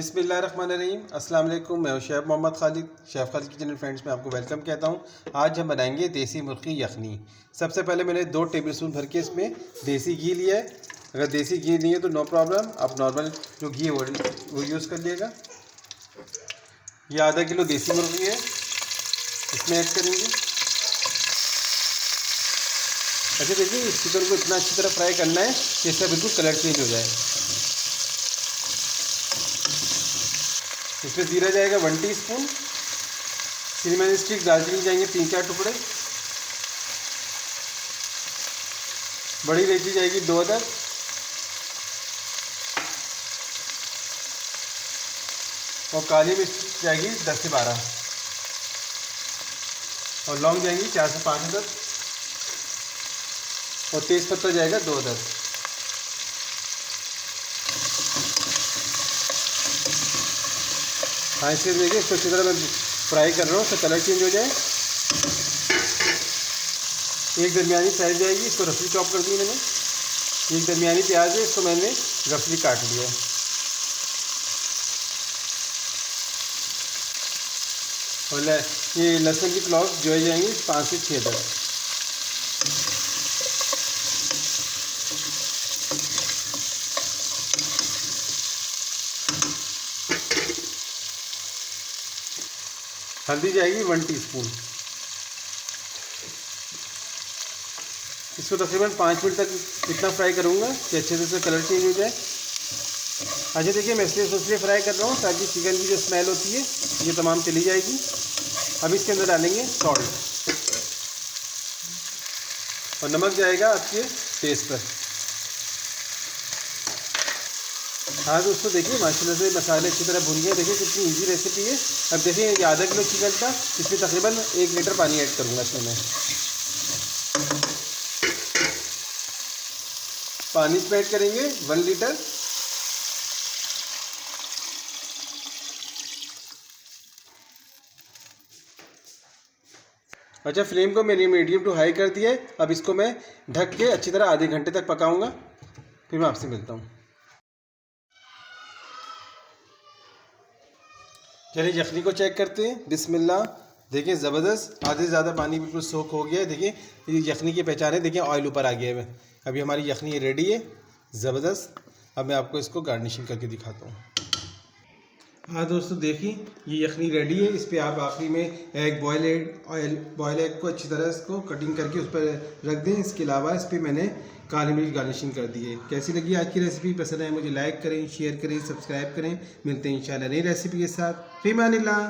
बिस्मिल्लाहिर्रहमानिर्रहीम। अस्सलाम वालेकुम। मैं हूं chef Mohammad Khalid, chef Khalid kitchen and friends में आपको वेलकम कहता हूं। आज हम बनाएंगे देसी मुर्गी यखनी। सबसे पहले मैंने 2 टेबलस्पून भर के इसमें देसी घी लिया है। अगर देसी घी नहीं है तो नो प्रॉब्लम, आप नॉर्मल जो घी है वो यूज़ कर लीजिएगा। ये आधा किलो देसी मुर्गी है, इसमें ऐड करेंगे। अच्छा देखिए, इस चिकन को इतना अच्छी तरह फ्राई करना है कि इसका बिल्कुल कलर चेंज हो जाए। इसमें ज़ीरा जाएगा 1 टीस्पून, सिनेमन स्टिक दालचीनी जाएंगे 3-4 टुकड़े, बड़ी इलायची जाएगी 2 अदद, और काली मिर्च जाएगी 10 से 12, और लौंग जाएंगी 4 से 5 अदद, और तेज़ पत्ता जाएगा 2 अदद। हाँ, इसे देखिए, इसको अच्छी तरह मैं फ्राई कर रहा हूँ, इसका कलर चेंज हो जाए। एक दरमियानी साइज जाएगी, इसको रफली चॉप कर दी मैंने। एक दरमियानी प्याज है, इसको मैंने रफली काट लिया। और ये लहसुन की क्लॉव जो है जाएंगी 5 से 6 अदद। हल्दी जाएगी 1 टीस्पून। इसको तकरीबन 5 मिनट तक इतना फ्राई करूँगा कि अच्छे से इसका कलर चेंज हो जाए। अच्छा देखिए, मैं इसलिए फ्राई कर रहा हूँ ताकि चिकन की जो स्मेल होती है ये तमाम चली जाएगी। अब इसके अंदर डालेंगे सॉल्ट, और नमक जाएगा आपके टेस्ट पर। हाँ दोस्तों, देखिए माशाल्लाह से मसाले अच्छी तरह भून गए। देखिए कितनी इजी रेसिपी है। अब देखिए, ये आधा किलो चिकन था, इसमें तकरीबन 1 लीटर पानी ऐड करूँगा। इसमें मैं पानी इसमें ऐड करेंगे 1 लीटर। अच्छा, फ्लेम को मैंने मीडियम टू हाई कर दिया है। अब इसको मैं ढक के अच्छी तरह आधे घंटे तक पकाऊंगा, फिर मैं आपसे मिलता हूँ। चलिए यखनी को चेक करते हैं। बिस्मिल्लाह। देखिए ज़बरदस्त, आधे से ज़्यादा पानी बिल्कुल सोख हो गया है। देखिए ये यखनी की पहचान है। देखिए ऑयल ऊपर आ गया है। अभी हमारी यखनी रेडी है, ज़बरदस्त। अब मैं आपको इसको गार्निशिंग करके दिखाता हूँ। हाँ दोस्तों, देखिए ये यखनी रेडी है। इस पर आप आखिरी में एग बॉयल एग को अच्छी तरह इसको कटिंग करके उस पर रख दें। इसके अलावा इस पर मैंने काली मिर्च गार्निशिंग कर दी है। कैसी लगी आज की रेसिपी? पसंद है मुझे लाइक करें, शेयर करें, सब्सक्राइब करें। मिलते हैं इंशाल्लाह नई रेसिपी के साथ। फ़ी अमानिल्लाह।